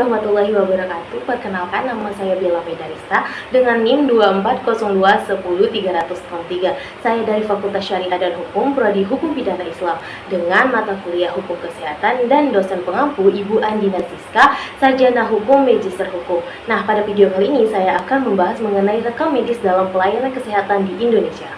warahmatullahi wabarakatuh. Perkenalkan, nama saya Bella Medarista dengan NIM 2402100303. Saya dari Fakultas Syariah dan Hukum, Prodi Hukum Pidana Islam, dengan mata kuliah Hukum Kesehatan dan dosen pengampu Ibu Andina Siska, sarjana Hukum Magister Hukum. Nah, pada video kali ini saya akan membahas mengenai rekam medis dalam pelayanan kesehatan di Indonesia.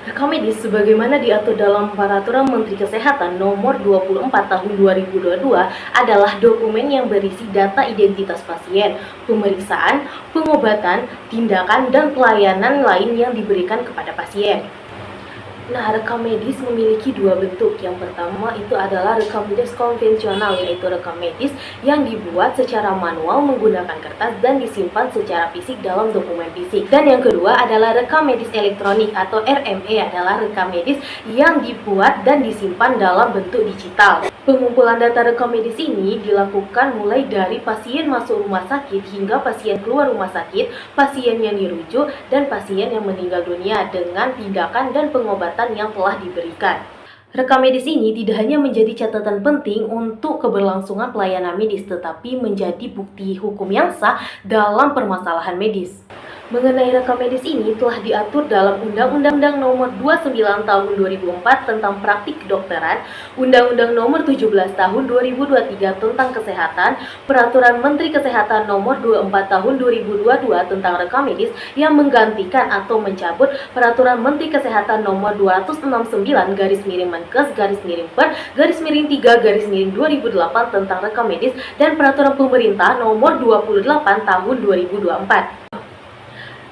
Rekam medis sebagaimana diatur dalam Peraturan Menteri Kesehatan Nomor 24 Tahun 2022 adalah dokumen yang berisi data identitas pasien, pemeriksaan, pengobatan, tindakan, dan pelayanan lain yang diberikan kepada pasien. Nah, rekam medis memiliki dua bentuk. Yang pertama itu adalah rekam medis konvensional, yaitu rekam medis yang dibuat secara manual menggunakan kertas dan disimpan secara fisik dalam dokumen fisik. Dan yang kedua adalah rekam medis elektronik atau RME, adalah rekam medis yang dibuat dan disimpan dalam bentuk digital. Pengumpulan data rekam medis ini dilakukan mulai dari pasien masuk rumah sakit hingga pasien keluar rumah sakit, pasien yang dirujuk, dan pasien yang meninggal dunia dengan tindakan dan pengobatan yang telah diberikan. Rekam medis ini tidak hanya menjadi catatan penting untuk keberlangsungan pelayanan medis, tetapi menjadi bukti hukum yang sah dalam permasalahan medis. Mengenai rekam medis ini telah diatur dalam Undang-Undang Nomor 29 Tahun 2004 tentang Praktik Kedokteran, Undang-Undang Nomor 17 Tahun 2023 tentang Kesehatan, Peraturan Menteri Kesehatan Nomor 24 Tahun 2022 tentang rekam medis yang menggantikan atau mencabut Peraturan Menteri Kesehatan Nomor 269/Per/Per/3/2008 tentang rekam medis dan Peraturan Pemerintah Nomor 28 Tahun 2024.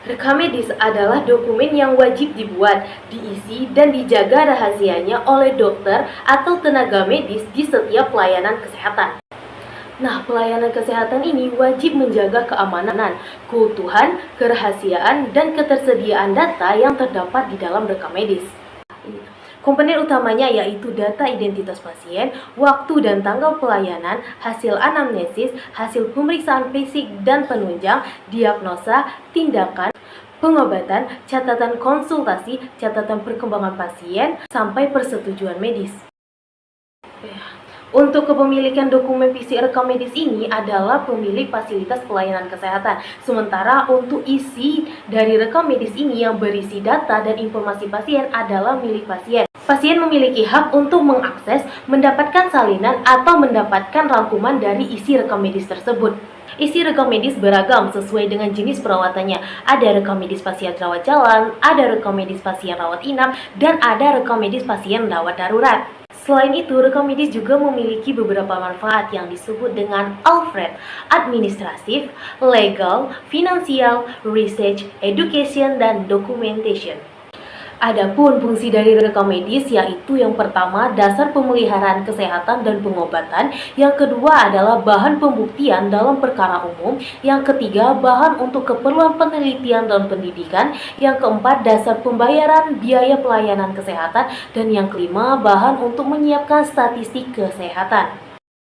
Rekam medis adalah dokumen yang wajib dibuat, diisi, dan dijaga rahasianya oleh dokter atau tenaga medis di setiap pelayanan kesehatan. Nah, pelayanan kesehatan ini wajib menjaga keamanan, keutuhan, kerahasiaan, dan ketersediaan data yang terdapat di dalam rekam medis. Komponen utamanya yaitu data identitas pasien, waktu dan tanggal pelayanan, hasil anamnesis, hasil pemeriksaan fisik dan penunjang, diagnosa, tindakan, pengobatan, catatan konsultasi, catatan perkembangan pasien, sampai persetujuan medis. Untuk kepemilikan dokumen fisik rekam medis ini adalah pemilik fasilitas pelayanan kesehatan. Sementara untuk isi dari rekam medis ini yang berisi data dan informasi pasien adalah milik pasien. Pasien memiliki hak untuk mengakses, mendapatkan salinan, atau mendapatkan rangkuman dari isi rekam medis tersebut. Isi rekam medis beragam sesuai dengan jenis perawatannya. Ada rekam medis pasien rawat jalan, ada rekam medis pasien rawat inap, dan ada rekam medis pasien rawat darurat. Selain itu, rekam medis juga memiliki beberapa manfaat yang disebut dengan Alfred, administratif, legal, finansial, research, education, dan documentation. Adapun fungsi dari rekam medis yaitu yang pertama dasar pemeliharaan kesehatan dan pengobatan, yang kedua adalah bahan pembuktian dalam perkara umum, yang ketiga bahan untuk keperluan penelitian dan pendidikan, yang keempat dasar pembayaran biaya pelayanan kesehatan, dan yang kelima bahan untuk menyiapkan statistik kesehatan.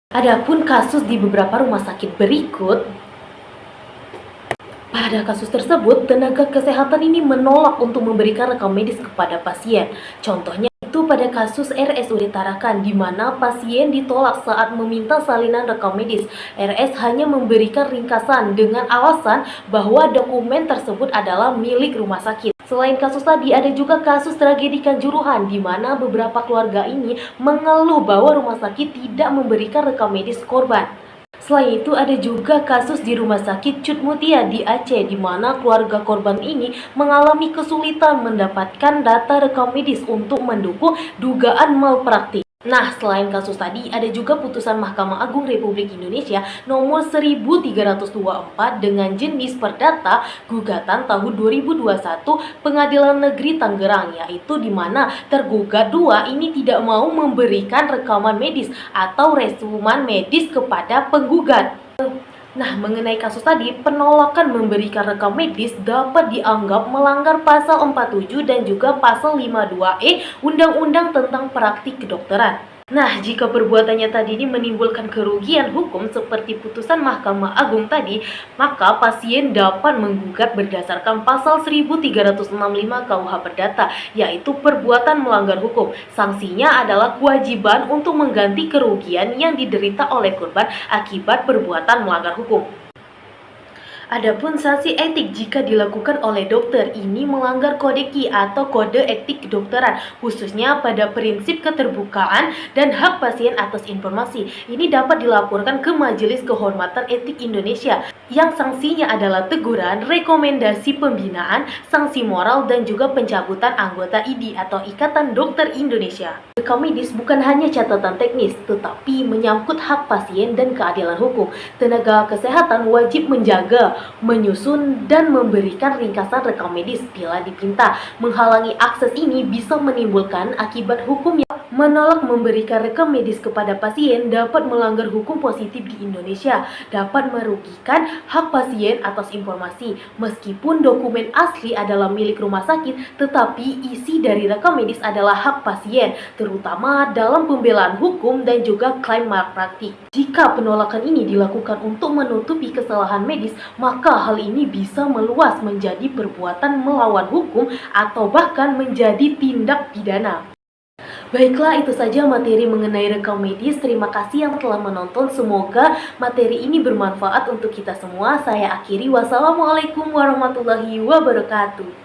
Adapun kasus di beberapa rumah sakit berikut. Pada kasus tersebut, tenaga kesehatan ini menolak untuk memberikan rekam medis kepada pasien. Contohnya itu pada kasus RSUD Tarakan, di mana pasien ditolak saat meminta salinan rekam medis. RS hanya memberikan ringkasan dengan alasan bahwa dokumen tersebut adalah milik rumah sakit. Selain kasus tadi, ada juga kasus tragedi Kanjuruhan, di mana beberapa keluarga ini mengeluh bahwa rumah sakit tidak memberikan rekam medis korban. Selain itu, ada juga kasus di Rumah Sakit Cut Mutia di Aceh, di mana keluarga korban ini mengalami kesulitan mendapatkan data rekam medis untuk mendukung dugaan malpraktik. Nah, selain kasus tadi, ada juga putusan Mahkamah Agung Republik Indonesia nomor 1324 dengan jenis perdata gugatan tahun 2021 Pengadilan Negeri Tangerang, yaitu di mana tergugat 2 ini tidak mau memberikan rekaman medis atau resuman medis kepada penggugat. Nah, mengenai kasus tadi, penolakan memberikan rekam medis dapat dianggap melanggar pasal 47 dan juga pasal 52E Undang-Undang tentang Praktik Kedokteran. Nah, jika perbuatannya tadi ini menimbulkan kerugian hukum seperti putusan Mahkamah Agung tadi, maka pasien dapat menggugat berdasarkan pasal 1365 KUH Perdata, yaitu perbuatan melanggar hukum. Sanksinya adalah kewajiban untuk mengganti kerugian yang diderita oleh korban akibat perbuatan melanggar hukum. Adapun sanksi etik jika dilakukan oleh dokter ini melanggar kode KI atau kode etik kedokteran, khususnya pada prinsip keterbukaan dan hak pasien atas informasi. Ini dapat dilaporkan ke Majelis Kehormatan Etik Indonesia yang sanksinya adalah teguran, rekomendasi pembinaan, sanksi moral, dan juga pencabutan anggota IDI atau Ikatan Dokter Indonesia. Rekam medis bukan hanya catatan teknis, tetapi menyangkut hak pasien dan keadilan hukum. Tenaga kesehatan wajib menjaga, menyusun, dan memberikan ringkasan rekam medis bila dipinta. Menghalangi akses ini bisa menimbulkan akibat hukum yang menolak memberikan rekam medis kepada pasien dapat melanggar hukum positif di Indonesia, dapat merugikan hak pasien atas informasi. Meskipun dokumen asli adalah milik rumah sakit, tetapi isi dari rekam medis adalah hak pasien, terutama dalam pembelaan hukum dan juga klaim malpraktik. Jika penolakan ini dilakukan untuk menutupi kesalahan medis, maka hal ini bisa meluas menjadi perbuatan melawan hukum atau bahkan menjadi tindak pidana. Baiklah, itu saja materi mengenai rekam medis. Terima kasih yang telah menonton. Semoga materi ini bermanfaat untuk kita semua. Saya akhiri. Wassalamualaikum warahmatullahi wabarakatuh.